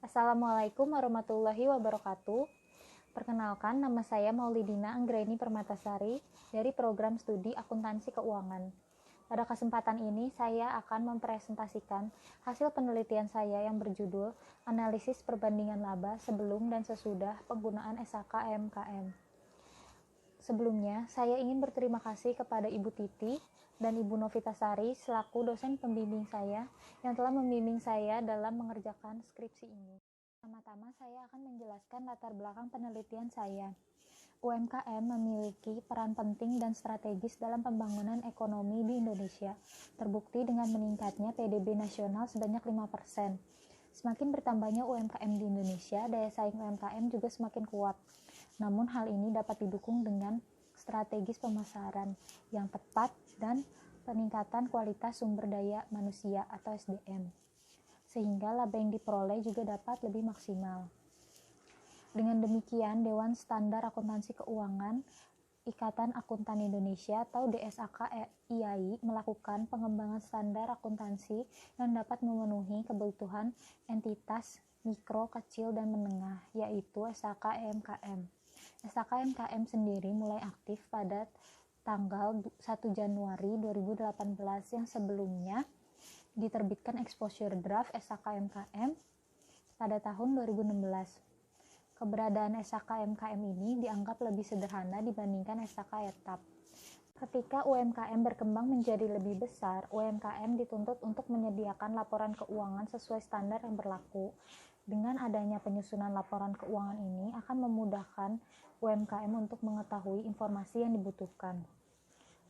Assalamualaikum warahmatullahi wabarakatuh. Perkenalkan, nama saya Maulidina Anggreni Permatasari dari program studi Akuntansi Keuangan. Pada kesempatan ini, saya akan mempresentasikan hasil penelitian saya yang berjudul Analisis Perbandingan Laba Sebelum dan Sesudah Penggunaan SHK EMKM. Sebelumnya, saya ingin berterima kasih kepada Ibu Titi dan Ibu Novitasari selaku dosen pembimbing saya yang telah membimbing saya dalam mengerjakan skripsi ini. Pertama-tama saya akan menjelaskan latar belakang penelitian saya. UMKM memiliki peran penting dan strategis dalam pembangunan ekonomi di Indonesia, terbukti dengan meningkatnya PDB nasional sebanyak 5%. Semakin bertambahnya UMKM di Indonesia, daya saing UMKM juga semakin kuat. Namun hal ini dapat didukung dengan strategis pemasaran yang tepat dan peningkatan kualitas sumber daya manusia atau SDM, sehingga laba yang diperoleh juga dapat lebih maksimal. Dengan demikian, Dewan Standar Akuntansi Keuangan Ikatan Akuntan Indonesia atau DSAK-IAI melakukan pengembangan standar akuntansi yang dapat memenuhi kebutuhan entitas mikro, kecil, dan menengah, yaitu SHK EMKM. SHK EMKM sendiri mulai aktif pada tanggal 1 Januari 2018 yang sebelumnya diterbitkan exposure draft SHK EMKM pada tahun 2016. Keberadaan SHK EMKM ini dianggap lebih sederhana dibandingkan SHK etap. Ketika UMKM berkembang menjadi lebih besar, UMKM dituntut untuk menyediakan laporan keuangan sesuai standar yang berlaku. Dengan adanya penyusunan laporan keuangan ini akan memudahkan UMKM untuk mengetahui informasi yang dibutuhkan.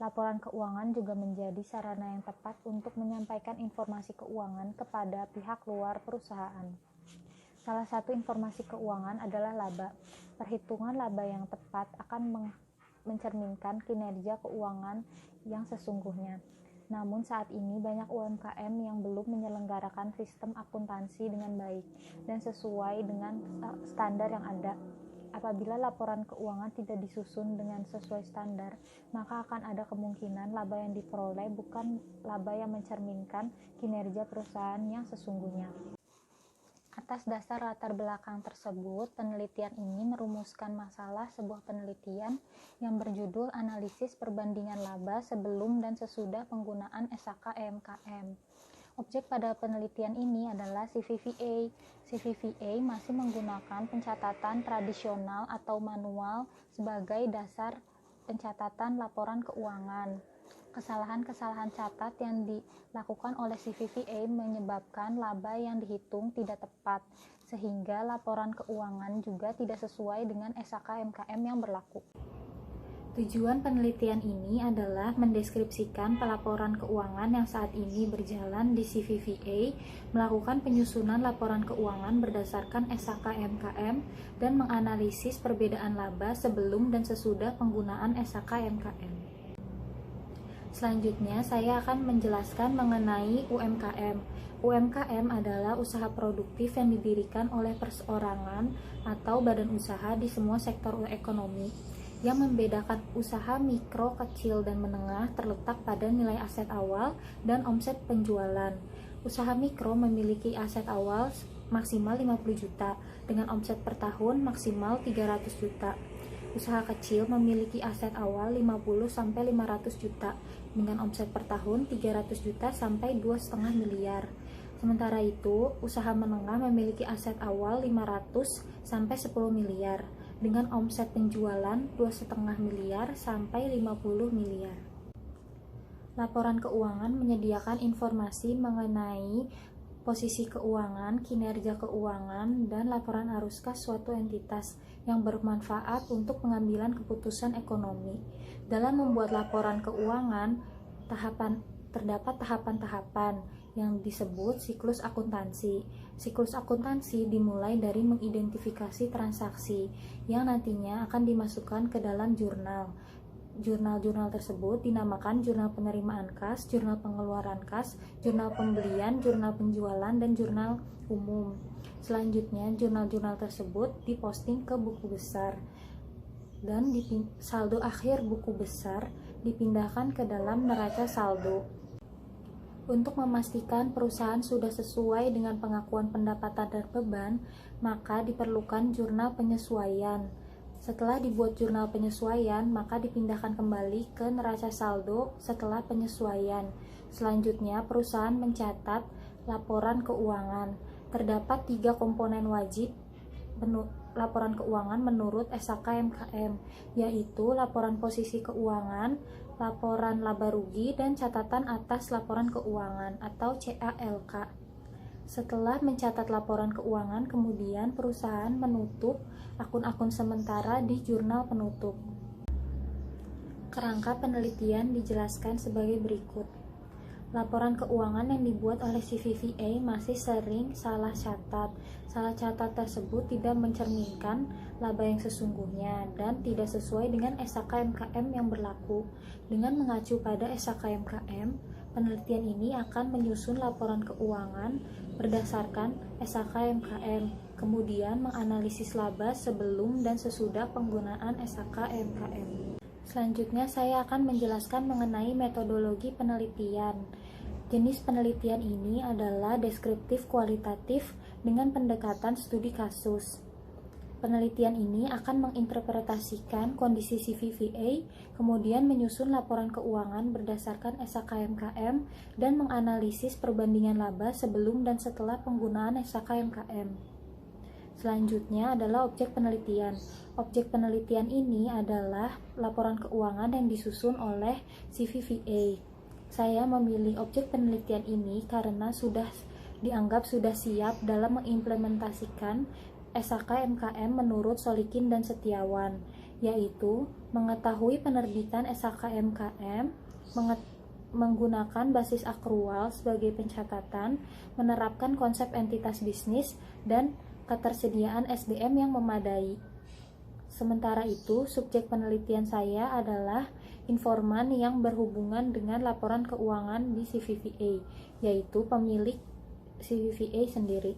Laporan keuangan juga menjadi sarana yang tepat untuk menyampaikan informasi keuangan kepada pihak luar perusahaan. Salah satu informasi keuangan adalah laba. Perhitungan laba yang tepat akan mencerminkan kinerja keuangan yang sesungguhnya. Namun saat ini banyak UMKM yang belum menyelenggarakan sistem akuntansi dengan baik dan sesuai dengan standar yang ada. Apabila laporan keuangan tidak disusun dengan sesuai standar, maka akan ada kemungkinan laba yang diperoleh bukan laba yang mencerminkan kinerja perusahaan yang sesungguhnya. Atas dasar latar belakang tersebut, penelitian ini merumuskan masalah sebuah penelitian yang berjudul Analisis Perbandingan Laba Sebelum dan Sesudah Penggunaan SHK EMKM. Objek pada penelitian ini adalah CVVA. CVVA masih menggunakan pencatatan tradisional atau manual sebagai dasar pencatatan laporan keuangan. Kesalahan-kesalahan catat yang dilakukan oleh CVVA menyebabkan laba yang dihitung tidak tepat, sehingga laporan keuangan juga tidak sesuai dengan SHK EMKM yang berlaku. Tujuan penelitian ini adalah mendeskripsikan pelaporan keuangan yang saat ini berjalan di CVVA, melakukan penyusunan laporan keuangan berdasarkan SHK EMKM, dan menganalisis perbedaan laba sebelum dan sesudah penggunaan SHK EMKM. Selanjutnya, saya akan menjelaskan mengenai UMKM. UMKM adalah usaha produktif yang didirikan oleh perseorangan atau badan usaha di semua sektor ekonomi. Yang membedakan usaha mikro, kecil, dan menengah terletak pada nilai aset awal dan omset penjualan. Usaha mikro memiliki aset awal maksimal 50 juta dengan omset per tahun maksimal 300 juta. Usaha kecil memiliki aset awal 50-500 juta dengan omset per tahun 300 juta sampai 2,5 miliar. Sementara itu, usaha menengah memiliki aset awal 500-10 miliar dengan omset penjualan 2,5 miliar sampai 50 miliar. Laporan keuangan menyediakan informasi mengenai posisi keuangan, kinerja keuangan, dan laporan arus kas suatu entitas yang bermanfaat untuk pengambilan keputusan ekonomi. Dalam membuat laporan keuangan, terdapat tahapan-tahapan yang disebut siklus akuntansi. Siklus akuntansi dimulai dari mengidentifikasi transaksi yang nantinya akan dimasukkan ke dalam jurnal. Jurnal-jurnal tersebut dinamakan jurnal penerimaan kas, jurnal pengeluaran kas, jurnal pembelian, jurnal penjualan, dan jurnal umum. Selanjutnya, jurnal-jurnal tersebut diposting ke buku besar dan saldo akhir buku besar dipindahkan ke dalam neraca saldo. Untuk memastikan perusahaan sudah sesuai dengan pengakuan pendapatan dan beban, maka diperlukan jurnal penyesuaian. Setelah dibuat jurnal penyesuaian, maka dipindahkan kembali ke neraca saldo setelah penyesuaian. Selanjutnya, perusahaan mencatat laporan keuangan. Terdapat 3 komponen wajib laporan keuangan menurut SHK MKM, yaitu laporan posisi keuangan, laporan laba rugi, dan catatan atas laporan keuangan atau CALK. Setelah mencatat laporan keuangan, kemudian perusahaan menutup akun-akun sementara di jurnal penutup. Kerangka penelitian dijelaskan sebagai berikut. Laporan keuangan yang dibuat oleh CVVA masih sering salah catat. Salah catat tersebut tidak mencerminkan laba yang sesungguhnya dan tidak sesuai dengan SHK MKM yang berlaku. Dengan mengacu pada SHK MKM, penelitian ini akan menyusun laporan keuangan berdasarkan SHK MKM, kemudian menganalisis laba sebelum dan sesudah penggunaan SHK MKM. Selanjutnya saya akan menjelaskan mengenai metodologi penelitian. Jenis penelitian ini adalah deskriptif kualitatif dengan pendekatan studi kasus. Penelitian ini akan menginterpretasikan kondisi CVVA, kemudian menyusun laporan keuangan berdasarkan SHK MKM dan menganalisis perbandingan laba sebelum dan setelah penggunaan SHK MKM. Selanjutnya adalah objek penelitian. Objek penelitian ini adalah laporan keuangan yang disusun oleh CVVA. Saya memilih objek penelitian ini karena dianggap sudah siap dalam mengimplementasikan SHK MKM menurut Solikin dan Setiawan, yaitu mengetahui penerbitan SHK MKM, menggunakan basis akrual sebagai pencatatan, menerapkan konsep entitas bisnis, dan ketersediaan SDM yang memadai. Sementara itu, subjek penelitian saya adalah informan yang berhubungan dengan laporan keuangan di CVVA, yaitu pemilik CVVA sendiri.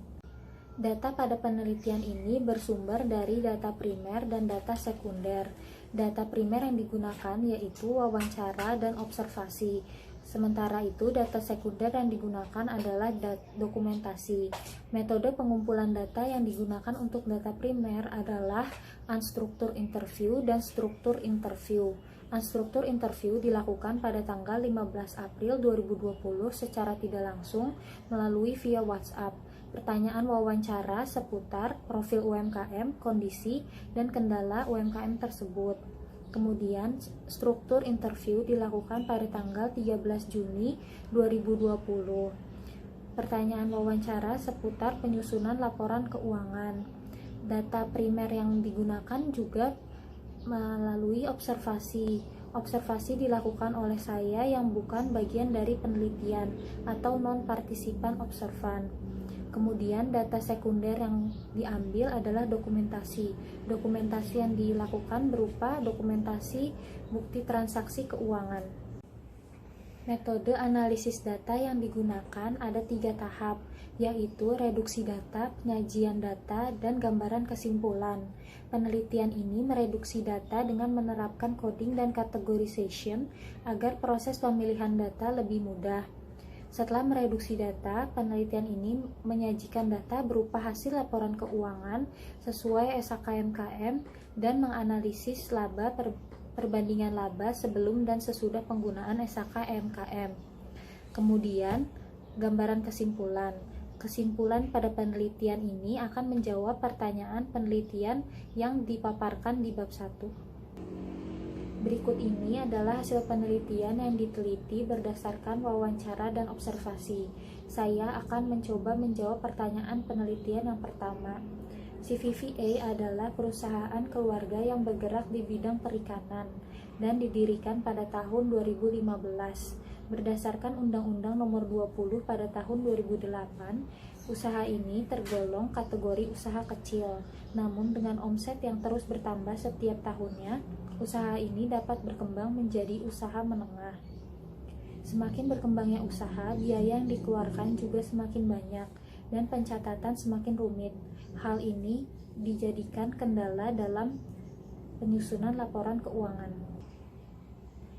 Data pada penelitian ini bersumber dari data primer dan data sekunder. Data primer yang digunakan yaitu wawancara dan observasi. Sementara itu, data sekunder yang digunakan adalah dokumentasi. Metode pengumpulan data yang digunakan untuk data primer adalah unstructured interview dan struktur interview. Unstructured interview dilakukan pada tanggal 15 April 2020 secara tidak langsung melalui via WhatsApp. Pertanyaan wawancara seputar profil UMKM, kondisi, dan kendala UMKM tersebut. Kemudian, struktur interview dilakukan pada tanggal 13 Juni 2020. Pertanyaan wawancara seputar penyusunan laporan keuangan. Data primer yang digunakan juga melalui observasi. Observasi dilakukan oleh saya yang bukan bagian dari penelitian atau non-partisipan observan. Kemudian data sekunder yang diambil adalah dokumentasi. Dokumentasi yang dilakukan berupa dokumentasi bukti transaksi keuangan. Metode analisis data yang digunakan ada 3 tahap, yaitu reduksi data, penyajian data, dan gambaran kesimpulan. Penelitian ini mereduksi data dengan menerapkan coding dan categorization agar proses pemilihan data lebih mudah. Setelah mereduksi data, penelitian ini menyajikan data berupa hasil laporan keuangan sesuai SHK MKM dan menganalisis laba perbandingan laba sebelum dan sesudah penggunaan SHK MKM. Kemudian, gambaran kesimpulan. Kesimpulan pada penelitian ini akan menjawab pertanyaan penelitian yang dipaparkan di bab 1. Berikut ini adalah hasil penelitian yang diteliti berdasarkan wawancara dan observasi. Saya akan mencoba menjawab pertanyaan penelitian yang pertama. CVVA adalah perusahaan keluarga yang bergerak di bidang perikanan dan didirikan pada tahun 2015. Berdasarkan Undang-Undang Nomor 20 pada tahun 2008, usaha ini tergolong kategori usaha kecil. Namun dengan omset yang terus bertambah setiap tahunnya, usaha ini dapat berkembang menjadi usaha menengah. Semakin berkembangnya usaha, biaya yang dikeluarkan juga semakin banyak dan pencatatan semakin rumit. Hal ini dijadikan kendala dalam penyusunan laporan keuangan.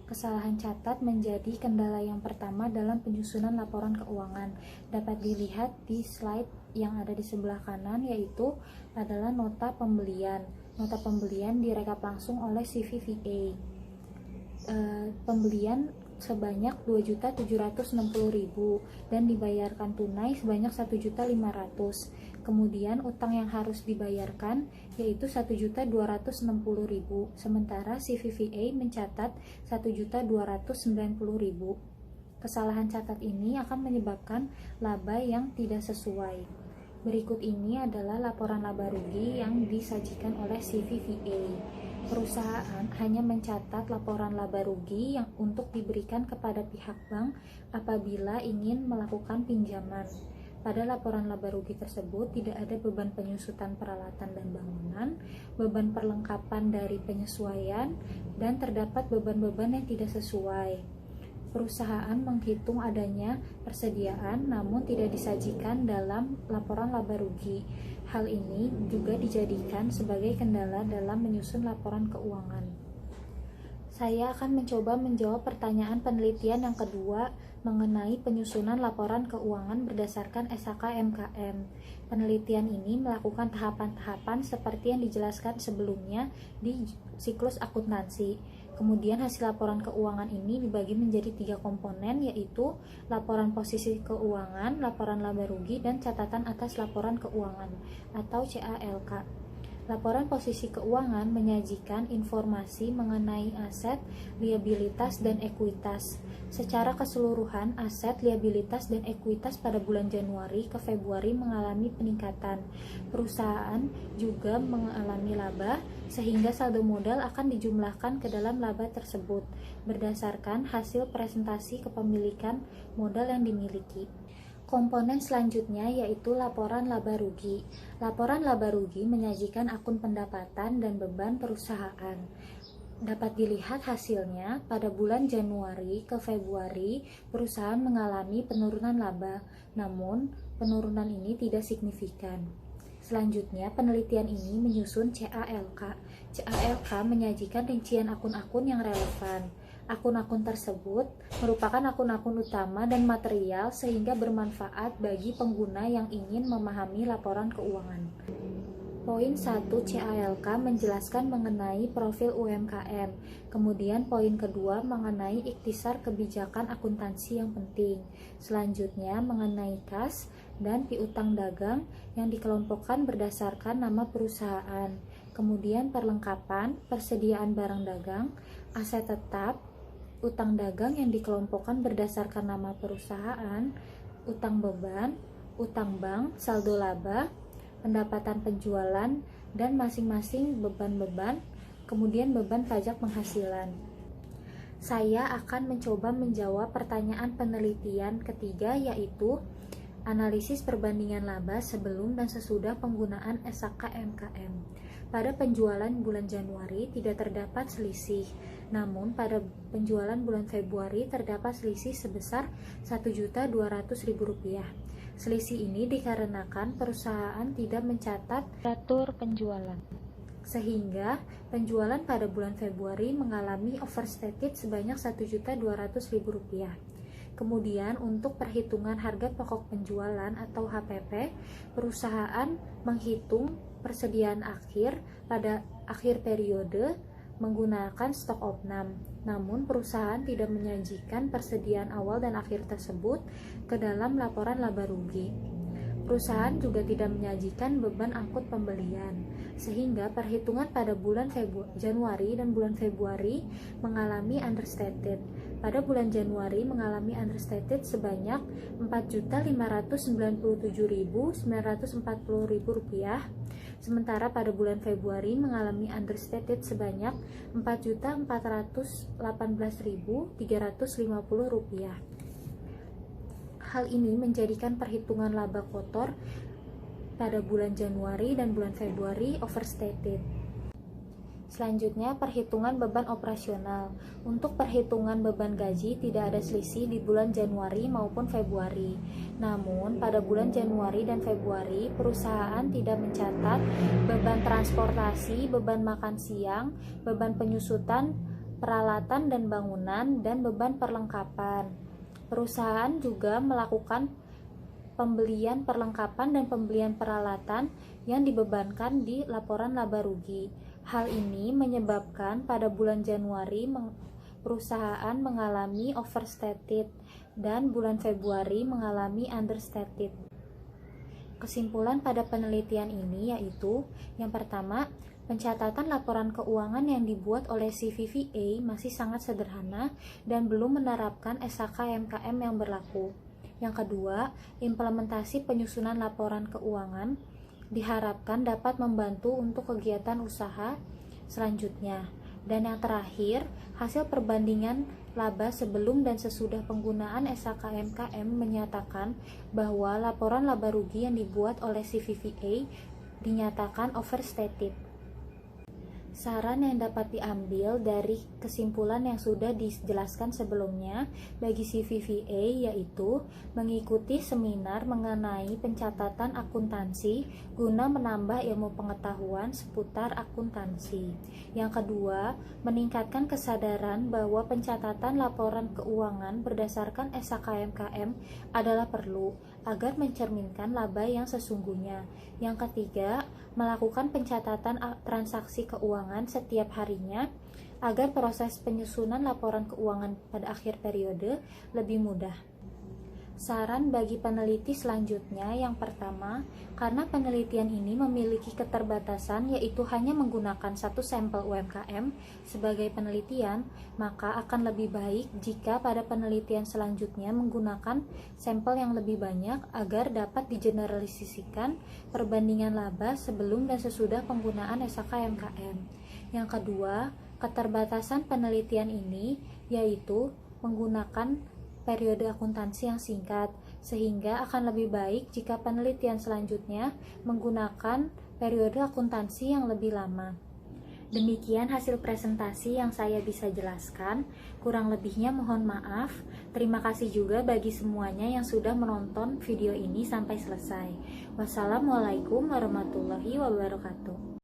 Kesalahan catat menjadi kendala yang pertama dalam penyusunan laporan keuangan. Dapat dilihat di slide yang ada di sebelah kanan, yaitu adalah nota pembelian. Nota pembelian direkap langsung oleh CVVA. Pembelian sebanyak 2.760.000 dan dibayarkan tunai sebanyak 1.500.000. Kemudian utang yang harus dibayarkan yaitu 1.260.000, sementara CVVA mencatat 1.290.000. Kesalahan catat ini akan menyebabkan laba yang tidak sesuai. Berikut ini adalah laporan laba rugi yang disajikan oleh CVVA. Perusahaan hanya mencatat laporan laba rugi yang untuk diberikan kepada pihak bank apabila ingin melakukan pinjaman. Pada laporan laba rugi tersebut tidak ada beban penyusutan peralatan dan bangunan, beban perlengkapan dari penyesuaian, dan terdapat beban-beban yang tidak sesuai. Perusahaan menghitung adanya persediaan namun tidak disajikan dalam laporan laba rugi. Hal ini juga dijadikan sebagai kendala dalam menyusun laporan keuangan. Saya akan mencoba menjawab pertanyaan penelitian yang kedua mengenai penyusunan laporan keuangan berdasarkan SHK MKM. Penelitian ini melakukan tahapan-tahapan seperti yang dijelaskan sebelumnya di siklus akuntansi. Kemudian hasil laporan keuangan ini dibagi menjadi 3 komponen, yaitu laporan posisi keuangan, laporan laba rugi, dan catatan atas laporan keuangan atau CALK. Laporan posisi keuangan menyajikan informasi mengenai aset, liabilitas, dan ekuitas. Secara keseluruhan, aset, liabilitas, dan ekuitas pada bulan Januari ke Februari mengalami peningkatan. Perusahaan juga mengalami laba, sehingga saldo modal akan dijumlahkan ke dalam laba tersebut berdasarkan hasil presentasi kepemilikan modal yang dimiliki. Komponen selanjutnya yaitu laporan laba rugi. Laporan laba rugi menyajikan akun pendapatan dan beban perusahaan. Dapat dilihat hasilnya, pada bulan Januari ke Februari, perusahaan mengalami penurunan laba, namun penurunan ini tidak signifikan. Selanjutnya, penelitian ini menyusun CALK. CALK menyajikan rincian akun-akun yang relevan. Akun-akun tersebut merupakan akun-akun utama dan material sehingga bermanfaat bagi pengguna yang ingin memahami laporan keuangan. Poin 1 CALK menjelaskan mengenai profil UMKM. Kemudian poin kedua mengenai ikhtisar kebijakan akuntansi yang penting. Selanjutnya mengenai kas dan piutang dagang yang dikelompokkan berdasarkan nama perusahaan. Kemudian perlengkapan, persediaan barang dagang, aset tetap, utang dagang yang dikelompokkan berdasarkan nama perusahaan, utang beban, utang bank, saldo laba, pendapatan penjualan, dan masing-masing beban-beban, kemudian beban pajak penghasilan. Saya akan mencoba menjawab pertanyaan penelitian ketiga, yaitu analisis perbandingan laba sebelum dan sesudah penggunaan SHK MKM. Pada penjualan bulan Januari tidak terdapat selisih, namun pada penjualan bulan Februari terdapat selisih sebesar Rp1.200.000. Selisih ini dikarenakan perusahaan tidak mencatat atur penjualan, sehingga penjualan pada bulan Februari mengalami overstated sebanyak Rp1.200.000. Kemudian untuk perhitungan harga pokok penjualan atau HPP, perusahaan menghitung persediaan akhir pada akhir periode menggunakan stok opnam. Namun perusahaan tidak menyajikan persediaan awal dan akhir tersebut ke dalam laporan laba rugi. Perusahaan juga tidak menyajikan beban angkut pembelian, sehingga perhitungan pada bulan Januari dan bulan Februari mengalami understated. Pada bulan Januari mengalami understated sebanyak Rp4.597.940.000, sementara pada bulan Februari mengalami understated sebanyak Rp4.418.350. Hal ini menjadikan perhitungan laba kotor pada bulan Januari dan bulan Februari overstated. Selanjutnya, perhitungan beban operasional. Untuk perhitungan beban gaji tidak ada selisih di bulan Januari maupun Februari. Namun, pada bulan Januari dan Februari, perusahaan tidak mencatat beban transportasi, beban makan siang, beban penyusutan, peralatan dan bangunan, dan beban perlengkapan. Perusahaan juga melakukan pembelian perlengkapan dan pembelian peralatan yang dibebankan di laporan laba rugi. Hal ini menyebabkan pada bulan Januari perusahaan mengalami overstated dan bulan Februari mengalami understated. Kesimpulan pada penelitian ini yaitu, yang pertama, pencatatan laporan keuangan yang dibuat oleh CVVA masih sangat sederhana dan belum menerapkan SHK-MKM yang berlaku. Yang kedua, implementasi penyusunan laporan keuangan diharapkan dapat membantu untuk kegiatan usaha selanjutnya. Dan yang terakhir, hasil perbandingan laba sebelum dan sesudah penggunaan SHK-MKM menyatakan bahwa laporan laba rugi yang dibuat oleh CVVA dinyatakan overstated. Saran yang dapat diambil dari kesimpulan yang sudah dijelaskan sebelumnya bagi CVVA yaitu mengikuti seminar mengenai pencatatan akuntansi guna menambah ilmu pengetahuan seputar akuntansi. Yang kedua, meningkatkan kesadaran bahwa pencatatan laporan keuangan berdasarkan SHK-MKM adalah perlu agar mencerminkan laba yang sesungguhnya. Yang ketiga, melakukan pencatatan transaksi keuangan setiap harinya agar proses penyusunan laporan keuangan pada akhir periode lebih mudah. Saran bagi peneliti selanjutnya, yang pertama, karena penelitian ini memiliki keterbatasan yaitu hanya menggunakan satu sampel UMKM sebagai penelitian, maka akan lebih baik jika pada penelitian selanjutnya menggunakan sampel yang lebih banyak agar dapat digeneralisasikan perbandingan laba sebelum dan sesudah penggunaan SHK-MKM. Yang kedua, keterbatasan penelitian ini yaitu menggunakan periode akuntansi yang singkat, sehingga akan lebih baik jika penelitian selanjutnya menggunakan periode akuntansi yang lebih lama. Demikian hasil presentasi yang saya bisa jelaskan, kurang lebihnya mohon maaf. Terima kasih juga bagi semuanya yang sudah menonton video ini sampai selesai. Wassalamualaikum warahmatullahi wabarakatuh.